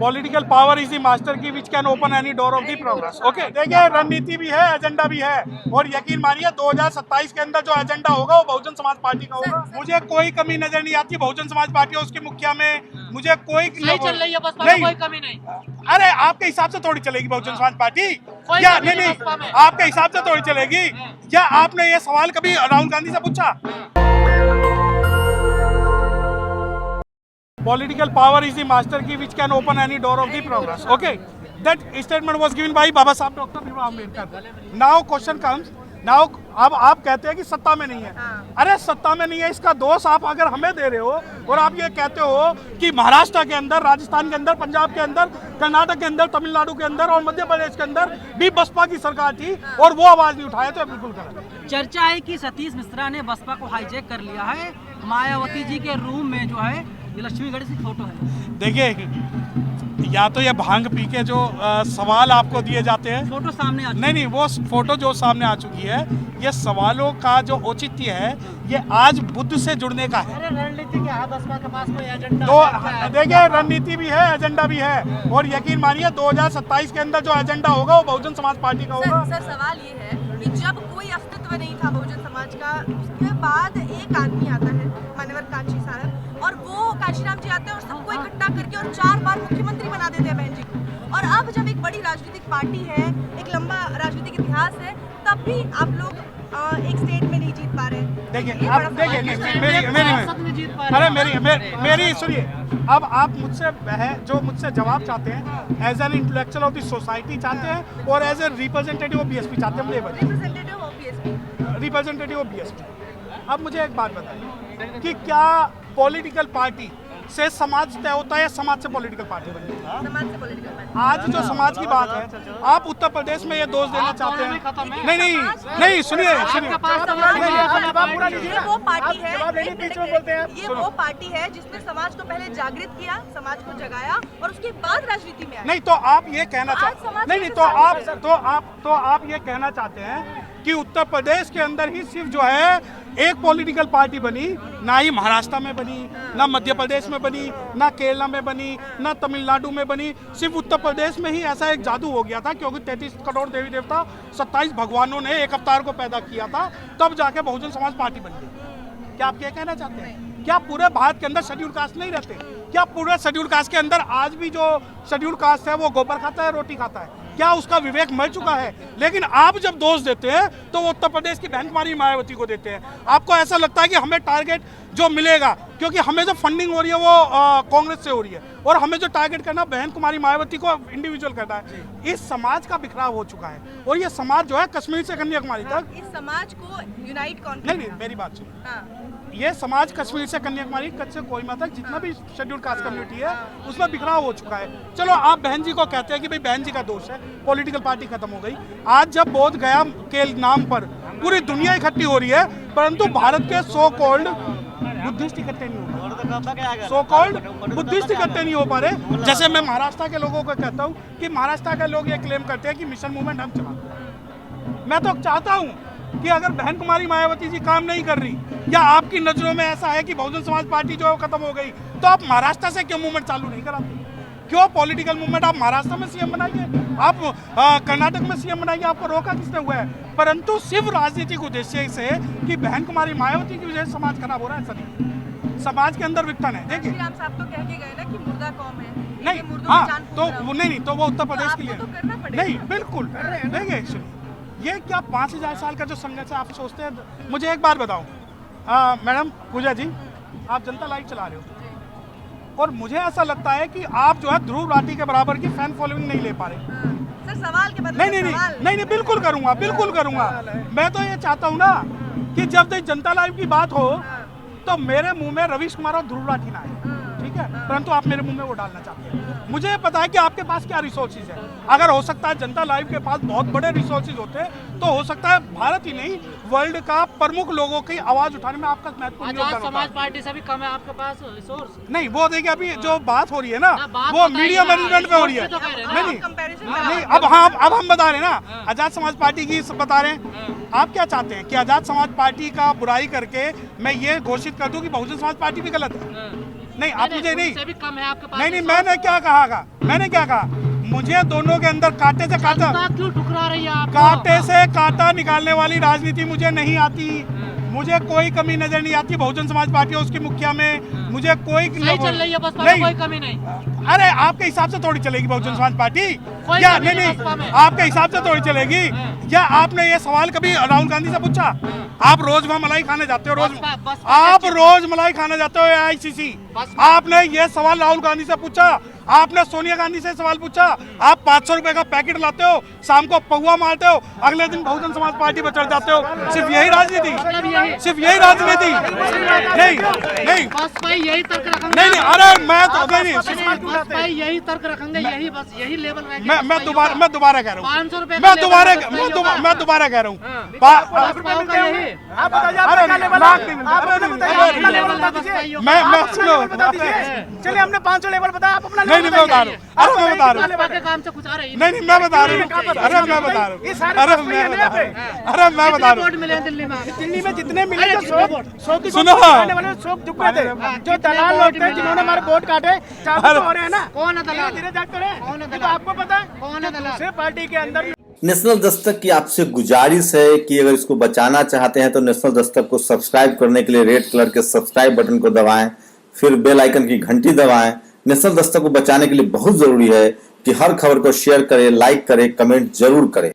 Political power is the master key which can open any door of the progress. Okay, देखिए रणनीति भी है, agenda भी है, और यकीन मानिए 2027 के अंदर जो एजेंडा होगा वो बहुजन समाज पार्टी का होगा। मुझे कोई कमी नजर नहीं आती बहुजन समाज पार्टी और उसके मुखिया में, मुझे कोई सही चल रही है बसपा में, कोई कमी नहीं। अरे आपके हिसाब से थोड़ी चलेगी बहुजन समाज पार्टी, या नहीं, आपके हिसाब से थोड़ी चलेगी। क्या आपने ये सवाल कभी राहुल गांधी से पूछा? Political power is the master key which can open any door of the progress. Okay, that statement was given by Baba Saheb Dr. Bhimrao Ambedkar. Now question comes. Now अब आप कहते हैं कि सत्ता में नहीं है। अरे सत्ता में नहीं है इसका दोष आप अगर हमें दे रहे हो, और आप ये कहते हो कि महाराष्ट्र के अंदर, राजस्थान के अंदर, पंजाब के अंदर, कर्नाटक के अंदर, तमिलनाडु के अंदर और मध्य प्रदेश के अंदर भी बसपा की सरकार थी और वो आवाज नहीं उठाया, तो बिल्कुल गलत। चर्चा है कि सतीश मिश्रा ने बसपा को हाईजैक कर लिया है। मायावती जी के रूम में जो है ये लक्ष्मीगढ़ की फोटो है। देखिए, या तो ये भांग पी के जो सवाल आपको दिए जाते हैं, फोटो सामने आ चुकी नहीं, वो फोटो जो सामने आ चुकी है, ये सवालों का जो औचित्य है ये आज बुद्ध से जुड़ने का है। रणनीति क्या है, बसपा के पास कोई एजेंडा तो देखिए, रणनीति भी है, एजेंडा भी है, और यकीन मानिए 2027 के अंदर जो एजेंडा होगा वो बहुजन समाज पार्टी का होगा। सर सवाल ये है कि जब कोई अस्तित्व नहीं था बहुजन समाज का, उसके बाद एक आदमी आता है, मान्यवर कांची साहब, और वो कांशीराम जी आते हैं और सबको इकट्ठा करके और 4 बार मुख्यमंत्री बना देते हैं बहन जी को। और अब जब एक बड़ी राजनीतिक पार्टी है, एक लंबा राजनीतिक इतिहास है, तब भी आप लोग एक स्टेट में नहीं जीत पा रहे। देखिए, आप देखिए, मेरी सुनिए, अब आप मुझसे जो मुझसे जवाब चाहते हैं as an intellectual of the society चाहते हैं और as a representative of BSP चाहते हैं। Representative of BSP. अब मुझे एक बात बताइए कि क्या पॉलिटिकल पार्टी से समाज तय होता है या समाज से पॉलिटिकल पार्टी बनती है? समाज से पॉलिटिकल पार्टी। आज जो समाज की बात है, आप उत्तर प्रदेश में ये दोष देना चाहते हैं? नहीं, सुनिए, ये वो पार्टी है, ये वो पार्टी है जिसने समाज को पहले जागृत किया, समाज को जगाया और उसके बाद राजनीति में आया। नहीं, तो आप ये कहना चाहते नहीं, तो आप ये कहना चाहते हैं कि उत्तर प्रदेश के अंदर ही सिर्फ जो है एक पॉलिटिकल पार्टी बनी, ना ही महाराष्ट्र में बनी, ना मध्य प्रदेश में बनी, ना केरला में बनी, ना तमिलनाडु में बनी, सिर्फ उत्तर प्रदेश में ही ऐसा एक जादू हो गया था क्योंकि 33 करोड़ देवी देवता, 27 भगवानों ने एक अवतार को पैदा किया था, तब जाके बहुजन समाज पार्टी बन गई। क्या आप ये कहना चाहते हैं? क्या पूरे भारत के अंदर शेड्यूल कास्ट नहीं रहते? क्या पूरे शेड्यूल कास्ट के अंदर आज भी जो शेड्यूल कास्ट है वो गोबर खाता है, रोटी खाता है? क्या उसका विवेक मर चुका है? लेकिन आप जब दोष देते हैं तो वो उत्तर प्रदेश की बहन कुमारी मायावती को देते हैं। आपको ऐसा लगता है कि हमें टारगेट जो मिलेगा, क्योंकि हमें जो फंडिंग हो रही है वो कांग्रेस से हो रही है, और हमें जो टारगेट करना बहन कुमारी मायावती को इंडिविजुअल करना है। इस समाज का बिखराव हो चुका है, और ये समाज जो है कश्मीर से कन्याकुमारी तक, इस समाज को यूनाइट कौन? नहीं, मेरी बात सुनिए। ये समाज कश्मीर से कन्याकुमारी, कच्छ से कोहिमा तक जितना भी शेड्यूल कास्ट कम्युनिटी है उसमें बिखराव हो चुका है। चलो, आप बहन जी को कहते हैं कि भाई बहन जी का दोष है, पॉलिटिकल पार्टी खत्म हो गई। आज जब बोध गया के नाम पर पूरी दुनिया इकट्ठी हो रही है, परंतु भारत के सो कॉल्ड बुद्धिस्ट इकट्ठे नहीं हो पा रहे, सो कॉल्ड बुद्धिस्ट इकट्ठे नहीं हो पा रहे। जैसे मैं महाराष्ट्र के लोगों को कहता हूँ कि महाराष्ट्र के लोग ये क्लेम करते हैं कि मिशन मूवमेंट हम चलाते हैं। मैं तो चाहता हूँ कि अगर बहन कुमारी मायावती जी काम नहीं कर रही, या आपकी नजरों में ऐसा है कि बहुजन समाज पार्टी जो खत्म हो गई, तो आप महाराष्ट्र से क्यों मूवमेंट चालू नहीं कराते? क्यों पॉलिटिकल मूवमेंट आप महाराष्ट्र में सीएम बनाइए, आप कर्नाटक में सीएम बनाइए, आपको रोका किसने हुआ है? परंतु सिर्फ राजनीतिक उद्देश्य से कि बहन कुमारी मायावती की वजह से समाज खराब हो रहा है, सभी समाज के अंदर विघटन है। देखिए, श्रीराम साहब तो कह के गए ना कि मुर्दा कौम है। नहीं, हाँ, तो नहीं, तो वो उत्तर प्रदेश के लिए नहीं, बिल्कुल। देखिए, ये क्या 5000 साल का जो संघर्ष है आप सोचते हैं? मुझे एक बात बताओ मैडम पूजा जी, आप जनता लाइव चला रहे हो और मुझे ऐसा लगता है कि आप जो है ध्रुव राठी के बराबर की फैन फॉलोइंग नहीं ले पा रहे। सर सवाल के बदले नहीं, बिल्कुल करूंगा। मैं तो ये चाहता हूँ ना कि जब तक जनता लाइव की बात हो तो मेरे मुंह में रवीश कुमार और ध्रुव राठी ना आए, ठीक है? परंतु आप मेरे मुंह में वो डालना चाहते हैं। मुझे पता है कि आपके पास क्या रिसोर्सेज है। अगर हो सकता है जनता लाइव के पास बहुत बड़े रिसोर्सेज होते तो हो सकता है भारत ही नहीं वर्ल्ड का प्रमुख लोगों की आवाज उठाने में आपका महत्वपूर्ण योगदान होता। समाज पार्टी से भी कम है आपके पास रिसोर्स? नहीं, वो देखिए अभी जो बात हो रही है ना वो मीडिया मैनेजमेंट में हो रही है। नहीं, अब हम बता रहे हैं ना, आजाद समाज पार्टी की बता रहे हैं। आप क्या चाहते हैं कि आजाद समाज पार्टी का बुराई करके मैं ये घोषित कर दूं कि बहुजन समाज पार्टी भी गलत है? नहीं आप मुझे नहीं, उनसे भी कम है आपके पास। नहीं मैंने क्या कहा, मैंने क्या कहा, मुझे दोनों के अंदर कांटे से कांटा, क्यों ठुकरा रही है आपको? कांटे से कांटा निकालने वाली राजनीति मुझे नहीं आती, मुझे कोई कमी नजर नहीं आती। बहुजन समाज पार्टी है उसकी मुखिया में मुझे कोई सही चल रही है बसपा में, कोई कमी नहीं। अरे आपके हिसाब से थोड़ी चलेगी बहुजन समाज पार्टी, कोई या कमी नहीं बसपा में। आपके हिसाब से थोड़ी चलेगी। या आपने ये सवाल कभी राहुल गांधी से पूछा? आप रोज वहाँ मलाई खाने जाते हो, आप रोज मलाई खाने जाते हो AICC, आपने ये सवाल राहुल गांधी से पूछा? आपने सोनिया गांधी से सवाल पूछा? आप 500 रुपए का पैकेट लाते हो, शाम को पौवा मारते हो, अगले दिन बहुजन समाज पार्टी पर चढ़ जाते हो। सिर्फ यही राजनीति, सिर्फ यही राजनीति? नहीं बसपा यही तर्क रखेंगे। नहीं, अरे मैं तो बसपा यही तर्क रखेंगे, यही बस यही लेवल रहेगा। मैं दोबारा कह रहा हूँ, 500 रुपए मैं दोबारा कह रहा हूँ। मैं सुनो, चलिए हमने 500 लेवल बताया, आप अपना नहीं मैं बता रहा हूँ, अरे मैं बता रहा हूँ, बसपा के काम से कुछ आ रही नहीं मैं बता रहा हूँ, अरे मैं बता रहा हूँ, मैं बता रहा हूँ। वोट मिले हैं दिल्ली में? दिल्ली में जितने मिले थे 100 की सुनो, वाले शौक चुके थे, जो दलाल लोग थे जिन्होंने हमारे वोट काटे, चालू हो रहे हैं ना। कौन है दलाल? धीरे जाकर रहे कौन है हैं, तो दलाल? आपको पता है कौन है दलाल? दूसरे पार्टी के अंदर नेशनल दस्तक की आपसे गुजारिश है कि अगर इसको बचाना चाहते हैं तो नेशनल दस्तक को सब्सक्राइब करने के लिए रेड कलर के सब्सक्राइब बटन को दबाएं, फिर बेल आइकन की घंटी दबाएं। नेशनल दस्तक को बचाने के लिए बहुत जरूरी है कि हर खबर को शेयर करें, लाइक करें, कमेंट जरूर करें।